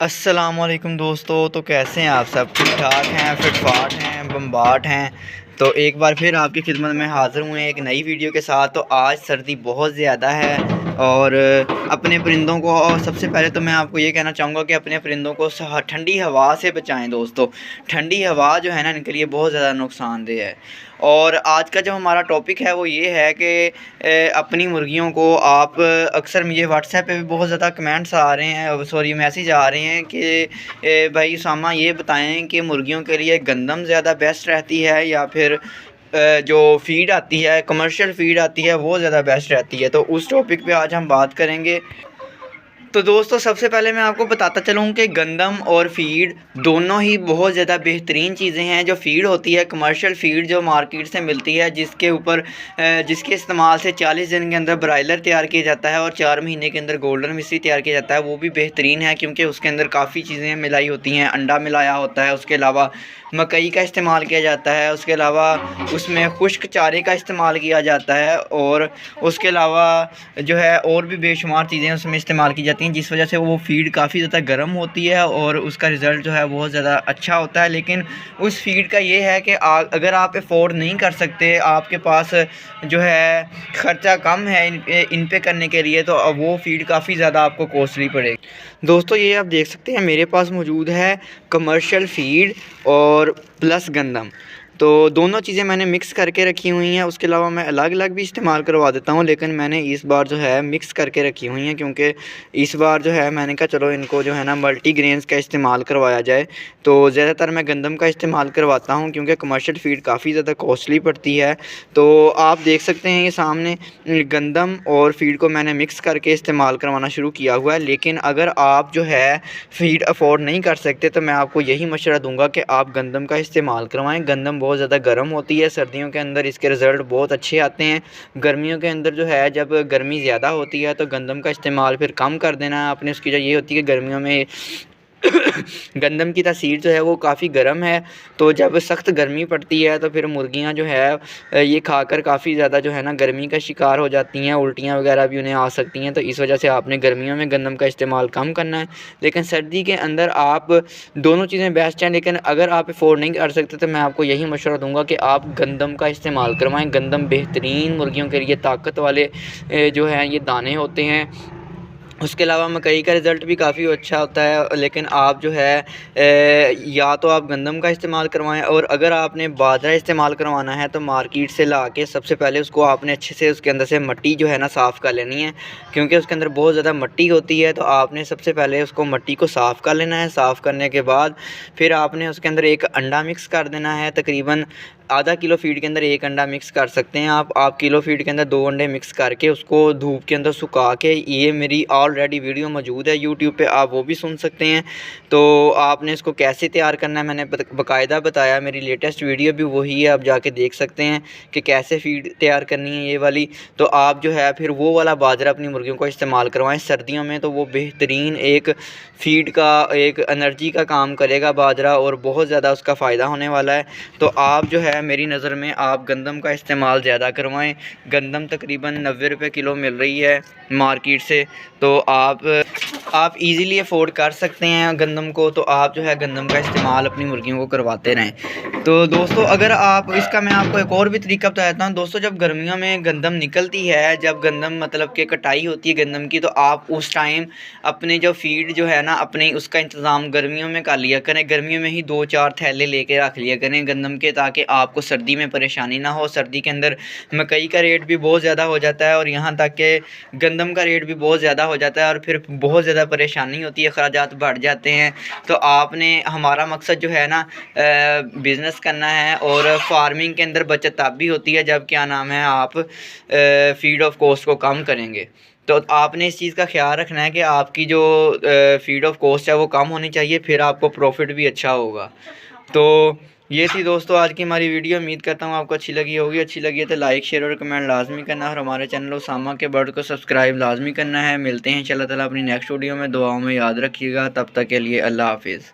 अस्सलामुअलैकुम दोस्तों। तो कैसे हैं आप सब? ठीक ठाक हैं, फिटफाट हैं, बम्बाट हैं। तो एक बार फिर आपकी खिदमत में हाज़िर हुए एक नई वीडियो के साथ। तो आज सर्दी बहुत ज़्यादा है और अपने परिंदों को, और सबसे पहले तो मैं आपको ये कहना चाहूँगा कि अपने परिंदों को ठंडी हवा से बचाएं दोस्तों। ठंडी हवा जो है ना, इनके लिए बहुत ज़्यादा नुकसानदेह है। और आज का जो हमारा टॉपिक है वो ये है कि अपनी मुर्गियों को आप, अक्सर मुझे व्हाट्सएप पे भी बहुत ज़्यादा कमेंट्स आ रहे हैं, सॉरी मैसेज आ रहे हैं कि भाई उसामा ये बताएं कि मुर्गियों के लिए गंदम ज़्यादा बेस्ट रहती है या फिर जो फ़ीड आती है, कमर्शियल फ़ीड आती है, वो ज़्यादा बेस्ट रहती है। तो उस टॉपिक पे आज हम बात करेंगे। तो दोस्तों सबसे पहले मैं आपको बताता चलूँ कि गंदम और फ़ीड दोनों ही बहुत ज़्यादा बेहतरीन चीज़ें हैं। जो फ़ीड होती है, कमर्शियल फ़ीड जो मार्केट से मिलती है, जिसके इस्तेमाल से 40 दिन के अंदर ब्रायलर तैयार किया जाता है और 4 महीने के अंदर गोल्डन मिश्री तैयार किया जाता है, वो भी बेहतरीन है क्योंकि उसके अंदर काफ़ी चीज़ें मिलाई होती हैं। अंडा मिलाया होता है, उसके अलावा मकई का इस्तेमाल किया जाता है, उसके अलावा उसमें खुश्क चारे का इस्तेमाल किया जाता है, और उसके अलावा जो है और भी बेशुमार चीज़ें उसमें इस्तेमाल की जाती हैं, जिस वजह से वो फ़ीड काफ़ी ज़्यादा गर्म होती है और उसका रिज़ल्ट जो है बहुत ज़्यादा अच्छा होता है। लेकिन उस फ़ीड का ये है कि अगर आप अफोर्ड नहीं कर सकते, आपके पास जो है ख़र्चा कम है इन पे करने के लिए, तो वो फ़ीड काफ़ी ज़्यादा आपको कॉस्टली पड़ेगी। दोस्तों ये आप देख सकते हैं मेरे पास मौजूद है कमर्शियल फ़ीड और प्लस गंदम। तो दोनों चीज़ें मैंने मिक्स करके रखी हुई हैं। उसके अलावा मैं अलग अलग भी इस्तेमाल करवा देता हूँ, लेकिन मैंने इस बार जो है मिक्स करके रखी हुई हैं क्योंकि इस बार जो है मैंने कहा चलो इनको जो है ना मल्टीग्रेन्स का इस्तेमाल करवाया जाए। तो ज़्यादातर मैं गंदम का इस्तेमाल करवाता हूँ क्योंकि कमर्शियल फ़ीड काफ़ी ज़्यादा कॉस्टली पड़ती है। तो आप देख सकते हैं ये सामने गंदम और फ़ीड को मैंने मिक्स करके इस्तेमाल करवाना शुरू किया हुआ है। लेकिन अगर आप जो है फ़ीड अफोर्ड नहीं कर सकते तो मैं आपको यही मशवरा दूंगा कि आप गंदम का इस्तेमाल करवाएं। गंदम बहुत ज़्यादा गर्म होती है, सर्दियों के अंदर इसके रिज़ल्ट बहुत अच्छे आते हैं। गर्मियों के अंदर जो है जब गर्मी ज़्यादा होती है तो गंदम का इस्तेमाल फिर कम कर देना है आपने। उसकी जो ये होती है कि गर्मियों में गंदम की तासीर जो है वो काफ़ी गर्म है, तो जब सख्त गर्मी पड़ती है तो फिर मुर्गियां जो है ये खाकर काफ़ी ज़्यादा जो है ना गर्मी का शिकार हो जाती हैं, उल्टियां वगैरह भी उन्हें आ सकती हैं। तो इस वजह से आपने गर्मियों में गंदम का इस्तेमाल कम करना है। लेकिन सर्दी के अंदर आप दोनों चीज़ें बेस्ट हैं, लेकिन अगर आप अफोर्ड नहीं कर सकते तो मैं आपको यही मशवरा दूंगा कि आप गंदम का इस्तेमाल करवाएँ। गंदम बेहतरीन मुर्गियों के लिए ताकत वाले जो हैं ये दाने होते हैं। उसके अलावा मकई का रिज़ल्ट भी काफ़ी अच्छा होता है, लेकिन आप जो है या तो आप गंदम का इस्तेमाल करवाएं, और अगर आपने बाजरा इस्तेमाल करवाना है तो मार्केट से ला के सबसे पहले उसको आपने अच्छे से उसके अंदर से मिट्टी जो है ना साफ़ कर लेनी है, क्योंकि उसके अंदर बहुत ज़्यादा मिट्टी होती है। तो आपने सबसे पहले उसको मिट्टी को साफ़ कर लेना है। साफ़ करने के बाद फिर आपने उसके अंदर एक अंडा मिक्स कर देना है। तकरीबन आधा किलो फ़ीड के अंदर 1 अंडा मिक्स कर सकते हैं आप किलो फ़ीड के अंदर 2 अंडे मिक्स करके उसको धूप के अंदर सुखा के, ये मेरी ऑलरेडी वीडियो मौजूद है यूट्यूब पे, आप वो भी सुन सकते हैं। तो आपने इसको कैसे तैयार करना है मैंने बाकायदा बताया, मेरी लेटेस्ट वीडियो भी वही है, आप जाके देख सकते हैं कि कैसे फ़ीड तैयार करनी है ये वाली। तो आप जो है फिर वो वाला बाजरा अपनी मुर्गियों को इस्तेमाल करवाएं सर्दियों में, तो वो बेहतरीन एक फ़ीड का, एक एनर्जी का काम करेगा बाजरा, और बहुत ज़्यादा उसका फ़ायदा होने वाला है। तो आप जो है मेरी नज़र में आप गंदम का इस्तेमाल ज़्यादा करवाएं। गंदम तकरीबन 90 रुपये किलो मिल रही है मार्केट से, तो आप इजीली अफोर्ड कर सकते हैं गंदम को। तो आप जो है गंदम का इस्तेमाल अपनी मुर्गियों को करवाते रहें। तो दोस्तों अगर आप इसका, मैं आपको एक और भी तरीका बताता हूँ दोस्तों। जब गर्मियों में गंदम निकलती है, जब गंदम मतलब कि कटाई होती है गंदम की, तो आप उस टाइम अपने जो फ़ीड जो है ना अपनी, उसका इंतज़ाम गर्मियों में कर लिया करें। गर्मियों में ही 2-4 थैले लेके रख लिया करें गंदम के, ताकि आपको सर्दी में परेशानी ना हो। सर्दी के अंदर मकई का रेट भी बहुत ज़्यादा हो जाता है और यहाँ तक कि गंदम का रेट भी बहुत ज़्यादा हो जाता है, और फिर बहुत ज़्यादा परेशानी होती है, अखराजात बढ़ जाते हैं। तो आपने, हमारा मकसद जो है ना बिज़नेस करना है, और फार्मिंग के अंदर बचत तब भी होती है जब क्या नाम है आप फ़ीड ऑफ कॉस्ट को कम करेंगे। तो आपने इस चीज़ का ख्याल रखना है कि आपकी जो फ़ीड ऑफ कॉस्ट है वो कम होनी चाहिए, फिर आपको प्रॉफिट भी अच्छा होगा। तो ये थी दोस्तों आज की हमारी वीडियो। उम्मीद करता हूँ आपको अच्छी लगी होगी। अच्छी लगी है तो लाइक, शेयर और कमेंट लाजमी करना, और हमारे चैनल उसामा के बर्ड को सब्सक्राइब लाजमी करना है। मिलते हैं इंशाल्लाह ताला अपनी नेक्स्ट वीडियो में। दुआओं में याद रखिएगा। तब तक के लिए अल्लाह हाफिज़।